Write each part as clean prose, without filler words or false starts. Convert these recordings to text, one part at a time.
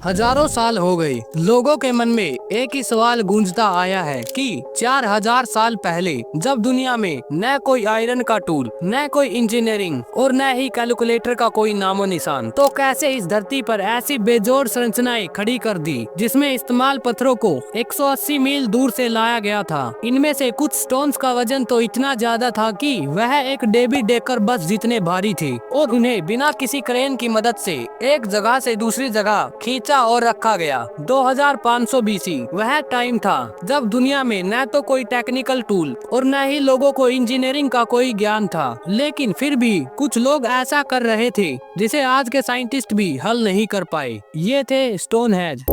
हजारों साल हो गए, लोगों के मन में एक ही सवाल गूंजता आया है कि 4000 साल पहले जब दुनिया में न कोई आयरन का टूल, न कोई इंजीनियरिंग और न ही कैलकुलेटर का कोई नामो निशान, तो कैसे इस धरती पर ऐसी बेजोड़ संरचनाएं खड़ी कर दी जिसमें इस्तेमाल पत्थरों को 180 मील दूर से लाया गया था। इनमें से कुछ स्टोन्स का वजन तो इतना ज्यादा था कि वह एक डेवी डेकर बस जितने भारी थे और उन्हें बिना किसी क्रेन की मदद से एक जगह से दूसरी जगह खींचा और रखा गया। 2500 बीसी वह टाइम था जब दुनिया में न तो कोई टेक्निकल टूल और न ही लोगों को इंजीनियरिंग का कोई ज्ञान था, लेकिन फिर भी कुछ लोग ऐसा कर रहे थे जिसे आज के साइंटिस्ट भी हल नहीं कर पाए। ये थे स्टोनहेंज,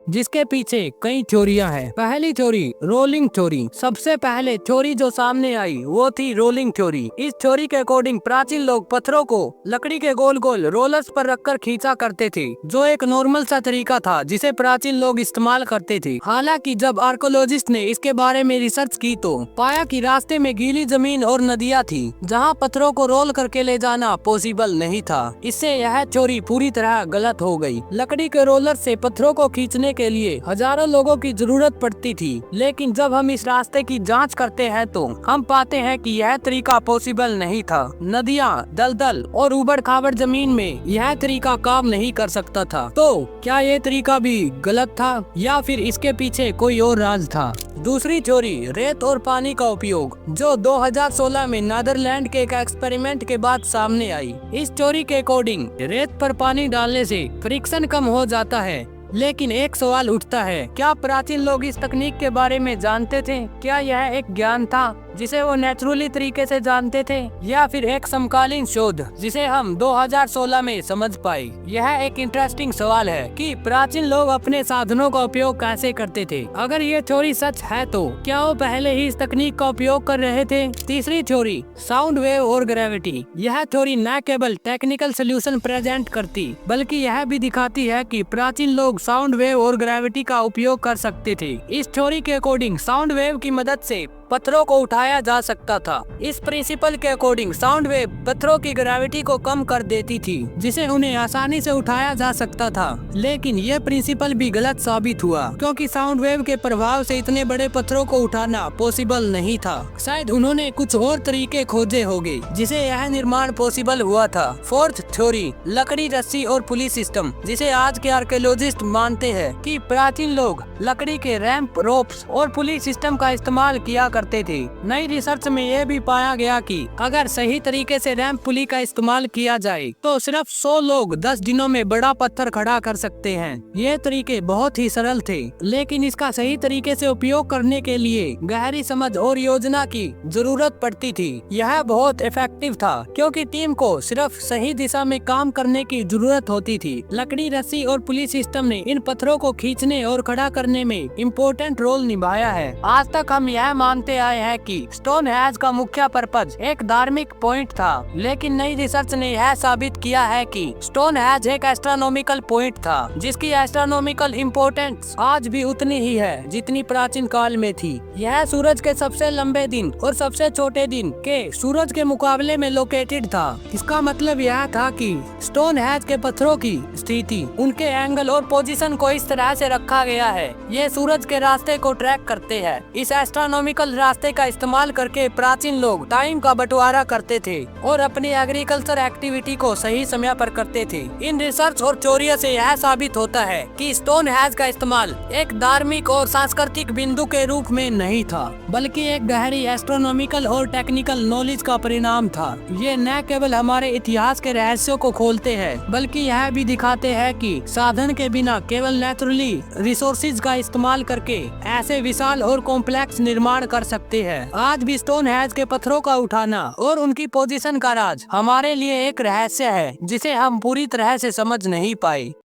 जिसके पीछे कई थ्योरियां हैं। पहली थ्योरी रोलिंग थ्योरी। सबसे पहले थ्योरी जो सामने आई वो थी रोलिंग थ्योरी। इस थ्योरी के अकॉर्डिंग प्राचीन लोग पत्थरों को लकड़ी के गोल गोल रोलर्स पर रखकर खींचा करते थे, जो एक नॉर्मल सा तरीका था जिसे प्राचीन लोग इस्तेमाल करते थे। हालांकि जब आर्कोलॉजिस्ट ने इसके बारे में रिसर्च की तो पाया कि रास्ते में गीली जमीन और नदियां थी जहां पत्थरों को रोल करके ले जाना पॉसिबल नहीं था। इससे यह थ्योरी पूरी तरह गलत हो गई। लकड़ी के रोलर से पत्थरों को खींचने के लिए हजारों लोगों की जरूरत पड़ती थी, लेकिन जब हम इस रास्ते की जांच करते हैं तो हम पाते हैं कि यह तरीका पॉसिबल नहीं था। नदियां, दलदल और उबड़ खाबड़ जमीन में यह तरीका काम नहीं कर सकता था। तो क्या ये तरीका भी गलत था या फिर इसके पीछे कोई और राज था? दूसरी थ्योरी रेत और पानी का उपयोग, जो 2016 में नीदरलैंड के एक एक्सपेरिमेंट के बाद सामने आई। इस थ्योरी के अकॉर्डिंग रेत पर पानी डालने से फ्रिक्शन कम हो जाता है, लेकिन एक सवाल उठता है, क्या प्राचीन लोग इस तकनीक के बारे में जानते थे? क्या यह एक ज्ञान था जिसे वो नेचुरली तरीके से जानते थे, या फिर एक समकालीन शोध जिसे हम 2016 में समझ पाए? यह एक इंटरेस्टिंग सवाल है कि प्राचीन लोग अपने साधनों का उपयोग कैसे करते थे। अगर ये थ्योरी सच है तो क्या वो पहले ही इस तकनीक का उपयोग कर रहे थे? तीसरी थ्योरी साउंड वेव और ग्रेविटी। यह थ्योरी न केवल टेक्निकल सोल्यूशन प्रेजेंट करती बल्कि यह भी दिखाती है कि प्राचीन लोग साउंड वेव और ग्रेविटी का उपयोग कर सकते थे। इस थ्योरी के अकॉर्डिंग साउंड वेव की मदद से पत्थरों को उठाया जा सकता था। इस प्रिंसिपल के अकॉर्डिंग साउंड वेव पत्थरों की ग्रेविटी को कम कर देती थी, जिसे उन्हें आसानी से उठाया जा सकता था। लेकिन यह प्रिंसिपल भी गलत साबित हुआ, क्योंकि साउंड वेव के प्रभाव से इतने बड़े पत्थरों को उठाना पॉसिबल नहीं था। शायद उन्होंने कुछ और तरीके खोजे होंगे जिसे यह निर्माण पॉसिबल हुआ था। फोर्थ थ्योरी लकड़ी, रस्सी और पुली सिस्टम, जिसे आज के आर्कियोलॉजिस्ट मानते हैं कि प्राचीन लोग लकड़ी के रैंप, रोप्स और पुली सिस्टम का इस्तेमाल किया करते थे। नई रिसर्च में यह भी पाया गया कि अगर सही तरीके से रैंप पुली का इस्तेमाल किया जाए तो सिर्फ 100 लोग 10 दिनों में बड़ा पत्थर खड़ा कर सकते हैं। ये तरीके बहुत ही सरल थे, लेकिन इसका सही तरीके से उपयोग करने के लिए गहरी समझ और योजना की जरूरत पड़ती थी। यह बहुत इफेक्टिव था क्योंकि टीम को सिर्फ सही दिशा में काम करने की जरूरत होती थी। लकड़ी, रस्सी और पुली सिस्टम ने इन पत्थरों को खींचने और खड़ा करने में इम्पोर्टेंट रोल निभाया है। आज तक हम यह मानते आए हैं कि स्टोनहेंज का मुख्य पर्पज एक धार्मिक पॉइंट था, लेकिन नई रिसर्च ने यह साबित किया है कि स्टोनहेंज एक एस्ट्रोनॉमिकल पॉइंट था, जिसकी एस्ट्रोनॉमिकल इम्पोर्टेंस आज भी उतनी ही है जितनी प्राचीन काल में थी। यह सूरज के सबसे लंबे दिन और सबसे छोटे दिन के सूरज के मुकाबले में लोकेटेड था। इसका मतलब यह था कि स्टोनहेंज के पत्थरों की स्थिति, उनके एंगल और पोजीशन को इस तरह से रखा गया है, ये सूरज के रास्ते को ट्रैक करते हैं। इस एस्ट्रोनॉमिकल रास्ते का इस्तेमाल करके प्राचीन लोग टाइम का बंटवारा करते थे और अपनी एग्रीकल्चर एक्टिविटी को सही समय पर करते थे। इन रिसर्च और थ्योरी से यह साबित होता है कि स्टोनहेंज का इस्तेमाल एक धार्मिक और सांस्कृतिक बिंदु के रूप में नहीं था, बल्कि एक गहरी एस्ट्रोनॉमिकल और टेक्निकल नॉलेज का परिणाम था। ये न केवल हमारे इतिहास के रहस्यों को खोलते हैं, बल्कि यह भी दिखाते हैं कि साधन के बिना केवल नेचुरली रिसोर्सेज का इस्तेमाल करके ऐसे विशाल और कॉम्प्लेक्स निर्माण कर सकते हैं। आज भी स्टोनहेंज के पत्थरों का उठाना और उनकी पोजीशन का राज हमारे लिए एक रहस्य है जिसे हम पूरी तरह से समझ नहीं पाए।